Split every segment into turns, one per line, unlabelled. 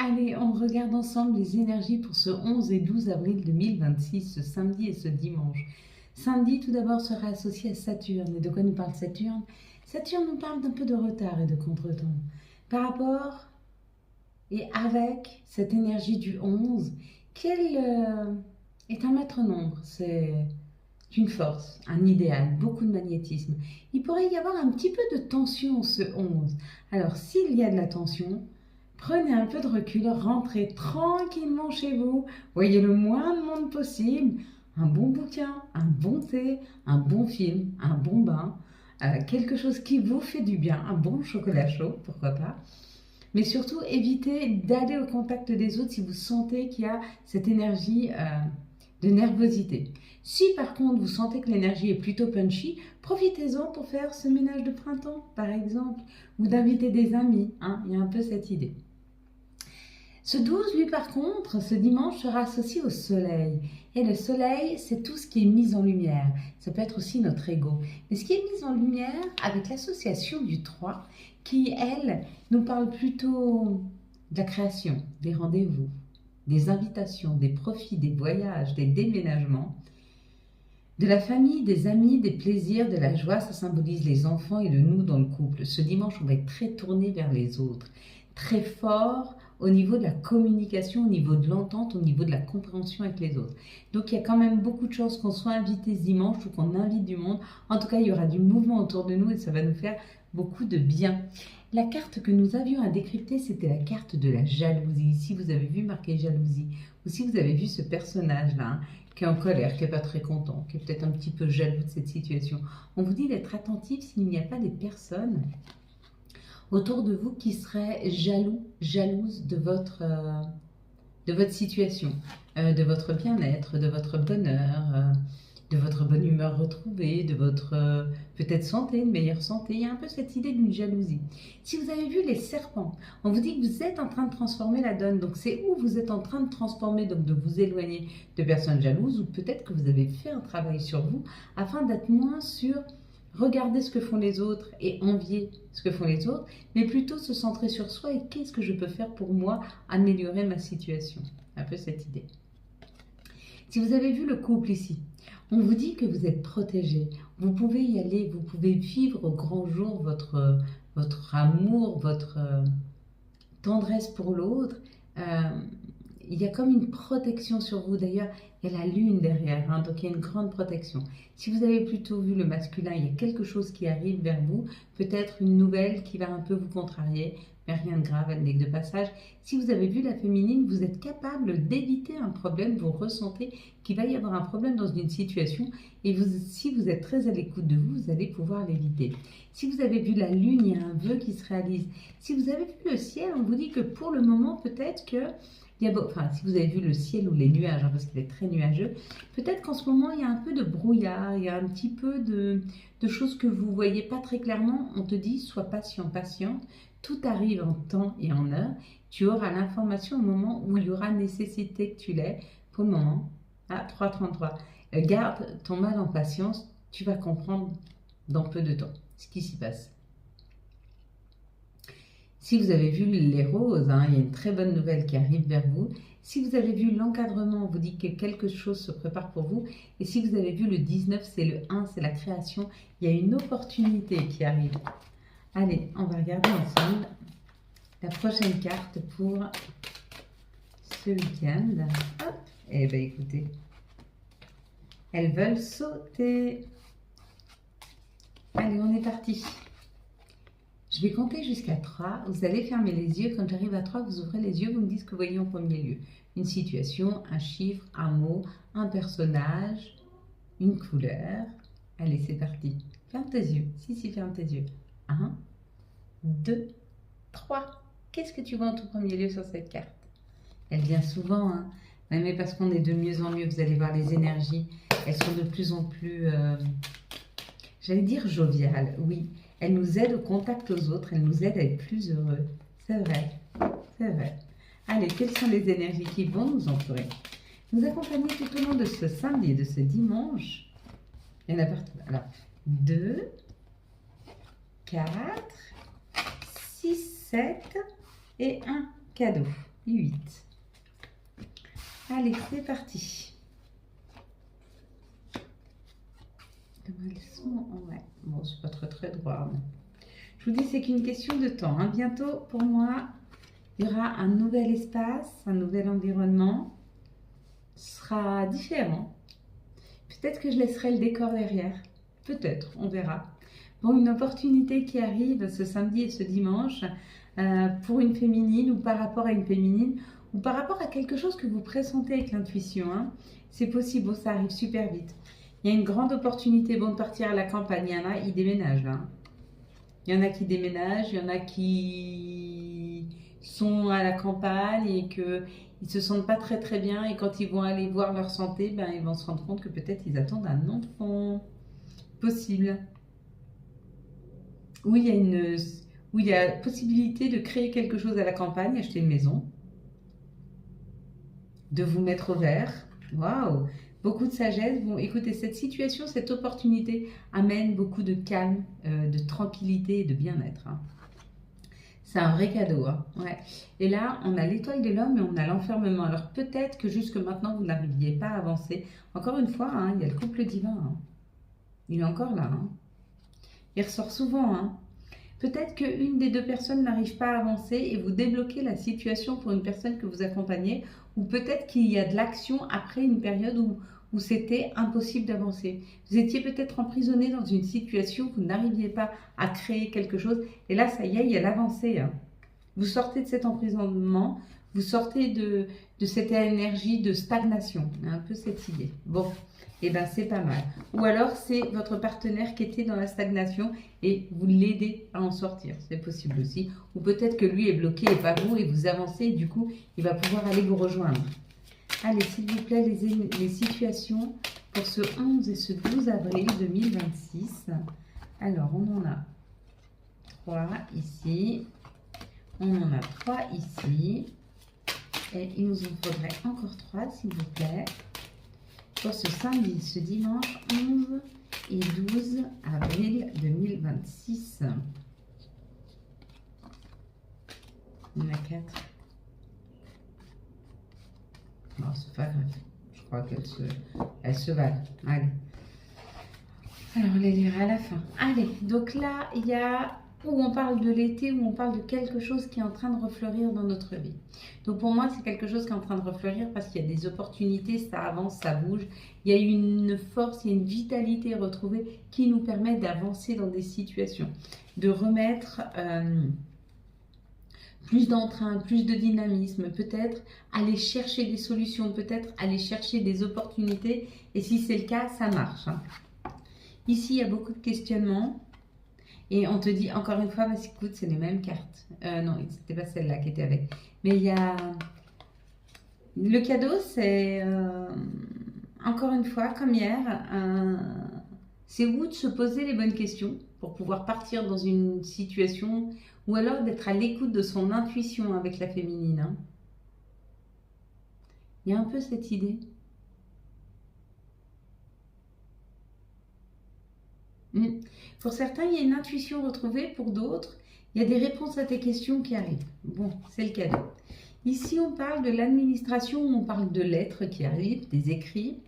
Allez, on regarde ensemble les énergies pour ce 11 et 12 avril 2026, ce samedi et ce dimanche. Samedi, tout d'abord, sera associé à Saturne. Et de quoi nous parle Saturne? Saturne nous parle d'un peu de retard et de contretemps. Par rapport et avec cette énergie du 11, quel est un maître nombre? C'est une force, un idéal, beaucoup de magnétisme. Il pourrait y avoir un petit peu de tension ce 11. Alors, s'il y a de la tension, prenez un peu de recul, rentrez tranquillement chez vous, voyez le moins de monde possible, un bon bouquin, un bon thé, un bon film, un bon bain, quelque chose qui vous fait du bien, un bon chocolat chaud, pourquoi pas. Mais surtout, évitez d'aller au contact des autres si vous sentez qu'il y a cette énergie de nervosité. Si par contre vous sentez que l'énergie est plutôt punchy, profitez-en pour faire ce ménage de printemps, par exemple, ou d'inviter des amis. Il y a un peu cette idée. Ce 12, lui, par contre, ce dimanche sera associé au soleil. Et le soleil, c'est tout ce qui est mis en lumière. Ça peut être aussi notre ego. Mais ce qui est mis en lumière avec l'association du 3, qui, elle, nous parle plutôt de la création, des rendez-vous, des invitations, des profits, des voyages, des déménagements, de la famille, des amis, des plaisirs, de la joie. Ça symbolise les enfants et le nous dans le couple. Ce dimanche, on va être très tourné vers les autres, très fort au niveau de la communication, au niveau de l'entente, au niveau de la compréhension avec les autres. Donc il y a quand même beaucoup de chances qu'on soit invité ce dimanche ou qu'on invite du monde. En tout cas, il y aura du mouvement autour de nous et ça va nous faire beaucoup de bien. La carte que nous avions à décrypter, c'était la carte de la jalousie. Si vous avez vu marqué jalousie, ou si vous avez vu ce personnage-là, qui est en colère, qui n'est pas très content, qui est peut-être un petit peu jaloux de cette situation, on vous dit d'être attentif s'il n'y a pas des personnes autour de vous qui seraient jalouses de votre situation, de votre bien-être, de votre bonheur, de votre bonne humeur retrouvée, de votre peut-être santé, une meilleure santé. Il y a un peu cette idée d'une jalousie. Si vous avez vu les serpents, on vous dit que vous êtes en train de transformer la donne. Donc c'est où vous êtes en train de transformer, donc de vous éloigner de personnes jalouses, ou peut-être que vous avez fait un travail sur vous afin d'être moins sur regarder ce que font les autres et envier ce que font les autres, mais plutôt se centrer sur soi et qu'est-ce que je peux faire pour moi améliorer ma situation. Un peu cette idée. Si vous avez vu le couple ici, on vous dit que vous êtes protégé. Vous pouvez y aller, vous pouvez vivre au grand jour votre amour, votre tendresse pour l'autre. Il y a comme une protection sur vous. D'ailleurs, il y a la lune derrière, donc il y a une grande protection. Si vous avez plutôt vu le masculin, il y a quelque chose qui arrive vers vous, peut-être une nouvelle qui va un peu vous contrarier, mais rien de grave, elle n'est que de passage. Si vous avez vu la féminine, vous êtes capable d'éviter un problème, vous ressentez qu'il va y avoir un problème dans une situation, et si vous êtes très à l'écoute de vous, vous allez pouvoir l'éviter. Si vous avez vu la lune, il y a un vœu qui se réalise. Si vous avez vu le ciel, on vous dit que pour le moment, peut-être que si vous avez vu le ciel ou les nuages, parce qu'il est très nuageux, peut-être qu'en ce moment, il y a un peu de brouillard, il y a un petit peu de choses que vous ne voyez pas très clairement. On te dit, sois patient, patiente, tout arrive en temps et en heure. Tu auras l'information au moment où il y aura nécessité que tu l'aies. Pour le moment, 3,33. Garde ton mal en patience, tu vas comprendre dans peu de temps ce qui s'y passe. Si vous avez vu les roses, il y a une très bonne nouvelle qui arrive vers vous. Si vous avez vu l'encadrement, on vous dit que quelque chose se prépare pour vous. Et si vous avez vu le 19, c'est le 1, c'est la création. Il y a une opportunité qui arrive. Allez, on va regarder ensemble la prochaine carte pour ce week-end. Hop, eh bien écoutez, elles veulent sauter. Allez, on est parti. Je vais compter jusqu'à 3. Vous allez fermer les yeux. Quand j'arrive à 3, vous ouvrez les yeux. Vous me dites ce que vous voyez en premier lieu. Une situation, un chiffre, un mot, un personnage, une couleur. Allez, c'est parti. Ferme tes yeux. Si, ferme tes yeux. 1, 2, 3. Qu'est-ce que tu vois en tout premier lieu sur cette carte? Elle vient souvent, mais parce qu'on est de mieux en mieux. Vous allez voir les énergies. Elles sont de plus en plus, j'allais dire joviales, oui. Elle nous aide au contact aux autres, elle nous aide à être plus heureux. C'est vrai, c'est vrai. Allez, quelles sont les énergies qui vont nous entourer, nous accompagner tout au long de ce samedi et de ce dimanche? Il y en a partout. Alors, 2, 4, 6, 7 et un cadeau. et 8. Allez, c'est parti. Elles sont... Ouais, bon, c'est pas très droit. Mais... Je vous dis, c'est qu'une question de temps. Hein. Bientôt, pour moi, il y aura un nouvel espace, un nouvel environnement. Ce sera différent. Peut-être que je laisserai le décor derrière. Peut-être, on verra. Bon, une opportunité qui arrive ce samedi et ce dimanche pour une féminine ou par rapport à une féminine ou par rapport à quelque chose que vous pressentez avec l'intuition. Hein. C'est possible, bon, ça arrive super vite. Il y a une grande opportunité bon, de partir à la campagne. Il y en a, ils déménagent là. Hein. Il y en a qui déménagent, il y en a qui sont à la campagne et qu'ils ne se sentent pas très bien. Et quand ils vont aller voir leur santé, ben, ils vont se rendre compte que peut-être ils attendent un enfant. Possible. Où il y a possibilité de créer quelque chose à la campagne, acheter une maison, de vous mettre au vert. Waouh! Beaucoup de sagesse. Bon, écoutez, cette situation, cette opportunité amène beaucoup de calme, de tranquillité et de bien-être. Hein. C'est un vrai cadeau. Hein. Ouais. Et là, on a l'étoile de l'homme et on a l'enfermement. Alors peut-être que jusque maintenant, vous n'arriviez pas à avancer. Encore une fois, hein, il y a le couple divin. Hein. Il est encore là. Hein. Il ressort souvent. Hein. Peut-être qu'une des deux personnes n'arrive pas à avancer et vous débloquez la situation pour une personne que vous accompagnez. Ou peut-être qu'il y a de l'action après une période où c'était impossible d'avancer. Vous étiez peut-être emprisonné dans une situation où vous n'arriviez pas à créer quelque chose. Et là, ça y est, il y a l'avancée. Hein. Vous sortez de cet emprisonnement, vous sortez de cette énergie de stagnation. Un peu cette idée. Bon, et bien c'est pas mal. Ou alors c'est votre partenaire qui était dans la stagnation et vous l'aidez à en sortir. C'est possible aussi. Ou peut-être que lui est bloqué et pas vous et vous avancez et du coup il va pouvoir aller vous rejoindre. Allez, s'il vous plaît, les situations pour ce 11 et ce 12 avril 2026. Alors, on en a 3 ici. On en a 3 ici. Et il nous en faudrait encore 3, s'il vous plaît. Pour ce samedi, ce dimanche 11 et 12 avril 2026. On a 4. Non, c'est pas grave. Je crois qu'elles se valent. Allez. Alors, on les lira à la fin. Allez, donc là, il y a où on parle de l'été, où on parle de quelque chose qui est en train de refleurir dans notre vie. Donc pour moi, c'est quelque chose qui est en train de refleurir parce qu'il y a des opportunités, ça avance, ça bouge. Il y a une force, il y a une vitalité retrouvée qui nous permet d'avancer dans des situations, de remettre... plus d'entrain, plus de dynamisme, peut-être aller chercher des solutions, peut-être aller chercher des opportunités. Et si c'est le cas, ça marche. Hein. Ici, il y a beaucoup de questionnements. Et on te dit encore une fois, bah, écoute, c'est les mêmes cartes. Non, c'était pas celle-là qui était avec. Mais il y a... Le cadeau, c'est... encore une fois, comme hier, c'est où de se poser les bonnes questions pour pouvoir partir dans une situation... Ou alors d'être à l'écoute de son intuition avec la féminine. Hein. Il y a un peu cette idée. Pour certains, il y a une intuition retrouvée. Pour d'autres, il y a des réponses à tes questions qui arrivent. Bon, c'est le cadeau. Ici, on parle de l'administration, on parle de lettres qui arrivent, des écrits.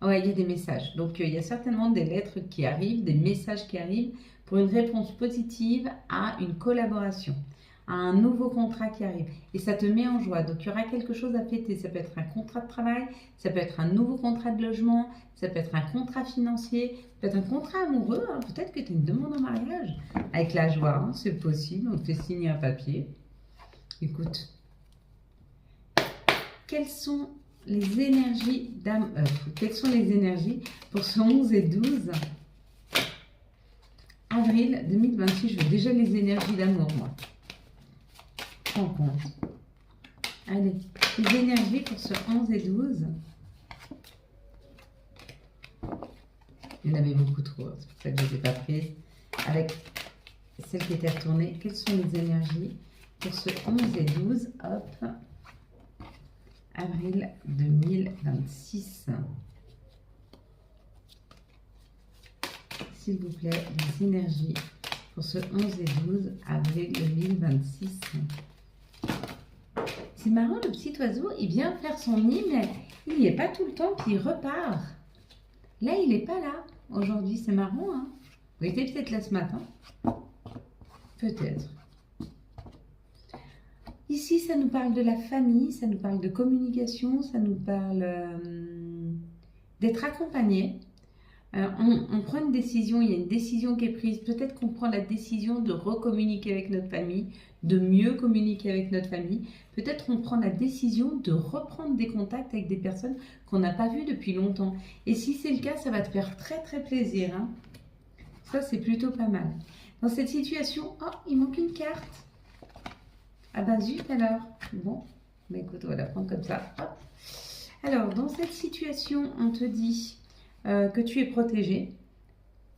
Ouais, il y a des messages. Donc, il y a certainement des lettres qui arrivent, des messages qui arrivent pour une réponse positive à une collaboration, à un nouveau contrat qui arrive. Et ça te met en joie. Donc, il y aura quelque chose à fêter. Ça peut être un contrat de travail, ça peut être un nouveau contrat de logement, ça peut être un contrat financier, ça peut être un contrat amoureux. Hein. Peut-être que tu as une demande en mariage. Avec la joie, hein. C'est possible. On te fait signer un papier. Écoute, quelles sont les énergies quelles sont les énergies pour ce 11 et 12 avril 2026? Je veux déjà les énergies d'amour, moi. Prends compte. Allez, les énergies pour ce 11 et 12. Il y en avait beaucoup trop, c'est pour ça que je ne les ai pas prises. Avec celle qui était retournée, quelles sont les énergies pour ce 11 et 12 hop, avril 2026. S'il vous plaît, les énergies pour ce 11 et 12 avril 2026. C'est marrant, le petit oiseau, il vient faire son nid, mais il n'y est pas tout le temps, puis il repart. Là, il n'est pas là. Aujourd'hui, c'est marrant, hein. Il était peut-être là ce matin. Peut-être. Ici, ça nous parle de la famille, ça nous parle de communication, ça nous parle d'être accompagné. On prend une décision, il y a une décision qui est prise. Peut-être qu'on prend la décision de recommuniquer avec notre famille, de mieux communiquer avec notre famille. Peut-être qu'on prend la décision de reprendre des contacts avec des personnes qu'on n'a pas vues depuis longtemps. Et si c'est le cas, ça va te faire très très plaisir, hein. Ça, c'est plutôt pas mal. Dans cette situation, oh, il manque une carte. Ah ben zut alors. Bon, bah écoute, on va la prendre comme ça. Hop. Alors, dans cette situation, on te dit que tu es protégé.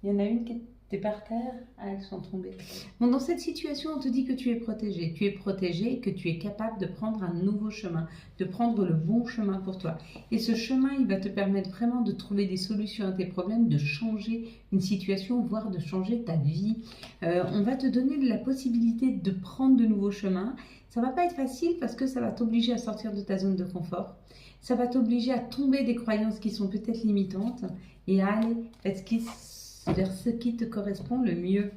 Il y en a une qui était par terre. Ah, elles sont tombées. Bon, dans cette situation, on te dit que tu es protégé. Tu es protégé et que tu es capable de prendre un nouveau chemin, de prendre le bon chemin pour toi. Et ce chemin, il va te permettre vraiment de trouver des solutions à tes problèmes, de changer une situation, voire de changer ta vie. On va te donner la possibilité de prendre de nouveaux chemins. Ça va pas être facile parce que ça va t'obliger à sortir de ta zone de confort. Ça va t'obliger à tomber des croyances qui sont peut-être limitantes et à aller vers ce qui te correspond le mieux.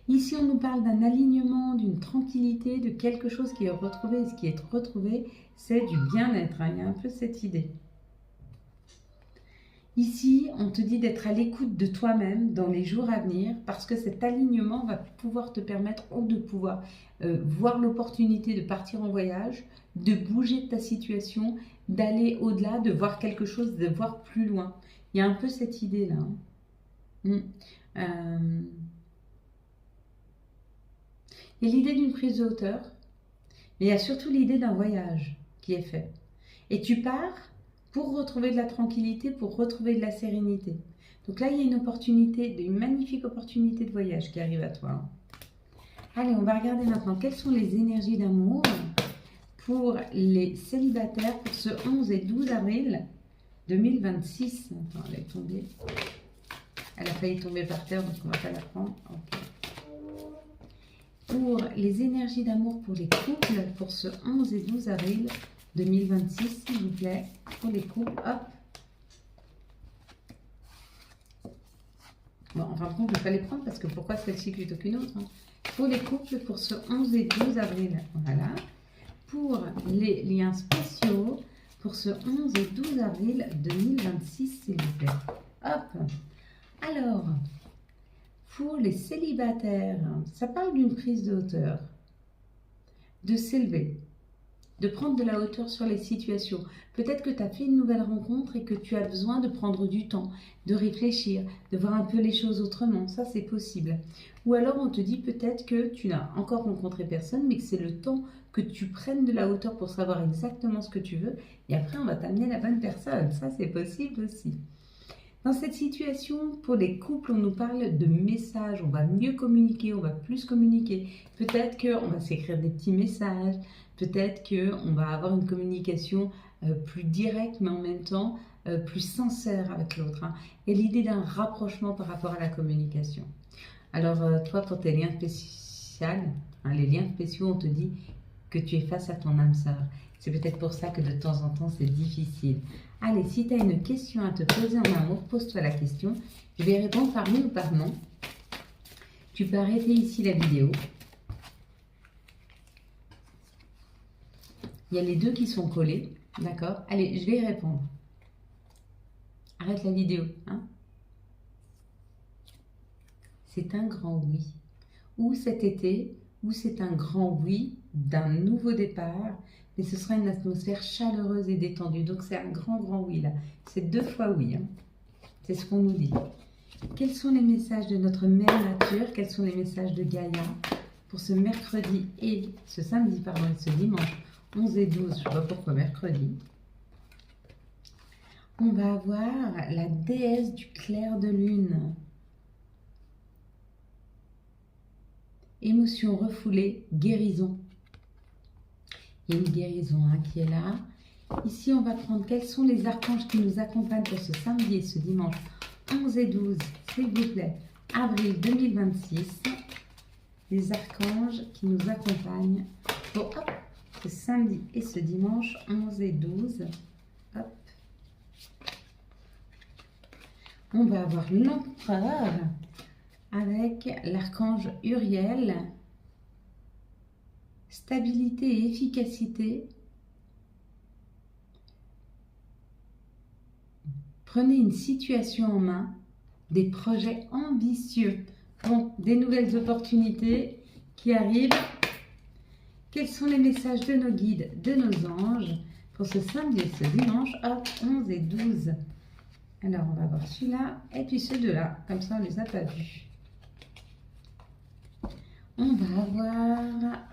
Ici, on nous parle d'un alignement, d'une tranquillité, de quelque chose qui est retrouvé. Et ce qui est retrouvé, c'est du bien-être, hein. Il y a un peu cette idée. Ici, on te dit d'être à l'écoute de toi-même dans les jours à venir parce que cet alignement va pouvoir te permettre ou de pouvoir voir l'opportunité de partir en voyage, de bouger de ta situation, d'aller au-delà, de voir quelque chose, de voir plus loin. Il y a un peu cette idée-là, hein. Il y a l'idée d'une prise de hauteur, mais il y a surtout l'idée d'un voyage qui est fait. Et tu pars pour retrouver de la tranquillité, pour retrouver de la sérénité. Donc là, il y a une opportunité, une magnifique opportunité de voyage qui arrive à toi, hein. Allez, on va regarder maintenant quelles sont les énergies d'amour pour les célibataires pour ce 11 et 12 avril 2026. Attends, elle est tombée. Elle a failli tomber par terre, donc on ne va pas la prendre. Okay. Pour les énergies d'amour pour les couples pour ce 11 et 12 avril 2026, s'il vous plaît, pour les couples, hop. Bon, en fin de compte, je ne vais pas les prendre parce que pourquoi celle-ci plutôt qu'une autre, hein. Pour les couples, pour ce 11 et 12 avril, voilà. Pour les liens spéciaux, pour ce 11 et 12 avril 2026, s'il vous plaît. Hop. Alors, pour les célibataires, ça parle d'une prise de hauteur, de s'élever, de prendre de la hauteur sur les situations. Peut-être que tu as fait une nouvelle rencontre et que tu as besoin de prendre du temps, de réfléchir, de voir un peu les choses autrement. Ça, c'est possible. Ou alors, on te dit peut-être que tu n'as encore rencontré personne, mais que c'est le temps que tu prennes de la hauteur pour savoir exactement ce que tu veux. Et après, on va t'amener la bonne personne. Ça, c'est possible aussi. Dans cette situation, pour les couples, on nous parle de messages, on va mieux communiquer, on va plus communiquer. Peut-être qu'on va s'écrire des petits messages, peut-être qu'on va avoir une communication plus directe, mais en même temps plus sincère avec l'autre, hein. Et l'idée d'un rapprochement par rapport à la communication. Alors, toi, pour tes liens spéciaux, hein, les liens spéciaux, on te dit que tu es face à ton âme sœur. C'est peut-être pour ça que de temps en temps, c'est difficile. Allez, si tu as une question à te poser en amour, pose-toi la question. Je vais répondre par oui ou par non. Tu peux arrêter ici la vidéo. Il y a les deux qui sont collés, d'accord? Allez, je vais y répondre. Arrête la vidéo, hein? C'est un grand oui. Ou cet été, ou c'est un grand oui d'un nouveau départ, mais ce sera une atmosphère chaleureuse et détendue. Donc c'est un grand oui là. C'est 2 fois oui, hein. C'est ce qu'on nous dit. Quels sont les messages de notre mère nature? Quels sont les messages de Gaïa pour ce mercredi et ce samedi, pardon, et ce dimanche 11 et 12, je ne sais pas pourquoi mercredi. On va avoir la déesse du clair de lune. Émotion refoulée, guérison. Il y a une guérison, hein, qui est là. Ici, on va prendre quels sont les archanges qui nous accompagnent pour ce samedi et ce dimanche 11 et 12, s'il vous plaît, avril 2026. Les archanges qui nous accompagnent pour ce samedi et ce dimanche 11 et 12. Hop. On va avoir l'empereur avec l'archange Uriel. Stabilité et efficacité. Prenez une situation en main, des projets ambitieux. Bon, des nouvelles opportunités qui arrivent. Quels sont les messages de nos guides, de nos anges pour ce samedi et ce dimanche, hop, 11 et 12. Alors, on va voir celui-là et puis ceux deux-là. Comme ça, on ne les a pas vus. On va avoir,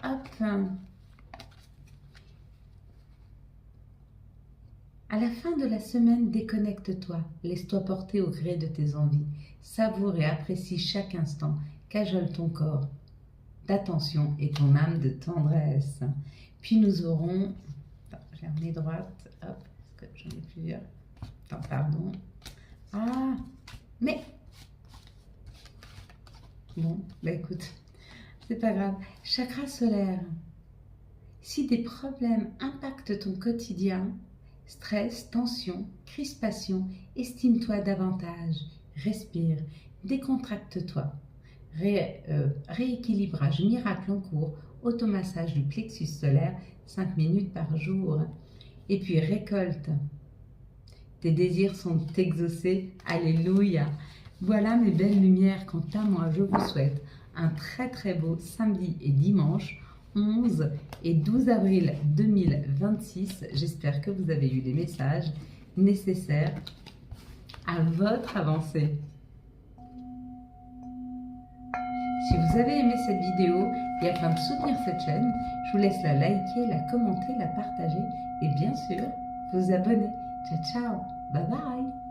hop, à la fin de la semaine, déconnecte-toi. Laisse-toi porter au gré de tes envies. Savoure et apprécie chaque instant. Cajole ton corps d'attention et ton âme de tendresse. Puis nous aurons... Attends, j'ai remis droite. Hop, parce que j'en ai plusieurs. Attends, pardon. Ah, mais... Bon, bah écoute, c'est pas grave. Chakra solaire. Si des problèmes impactent ton quotidien, stress, tension, crispation, estime-toi davantage. Respire, décontracte-toi. Rééquilibrage miracle en cours, automassage du plexus solaire, 5 minutes par jour. Et puis récolte. Tes désirs sont exaucés. Alléluia. Voilà mes belles lumières. Quant à moi, je vous souhaite un très très beau samedi et dimanche 11 et 12 avril 2026. J'espère que vous avez eu les messages nécessaires à votre avancée. Si vous avez aimé cette vidéo et afin de soutenir cette chaîne, je vous laisse la liker, la commenter, la partager et bien sûr vous abonner. Ciao ciao, bye bye.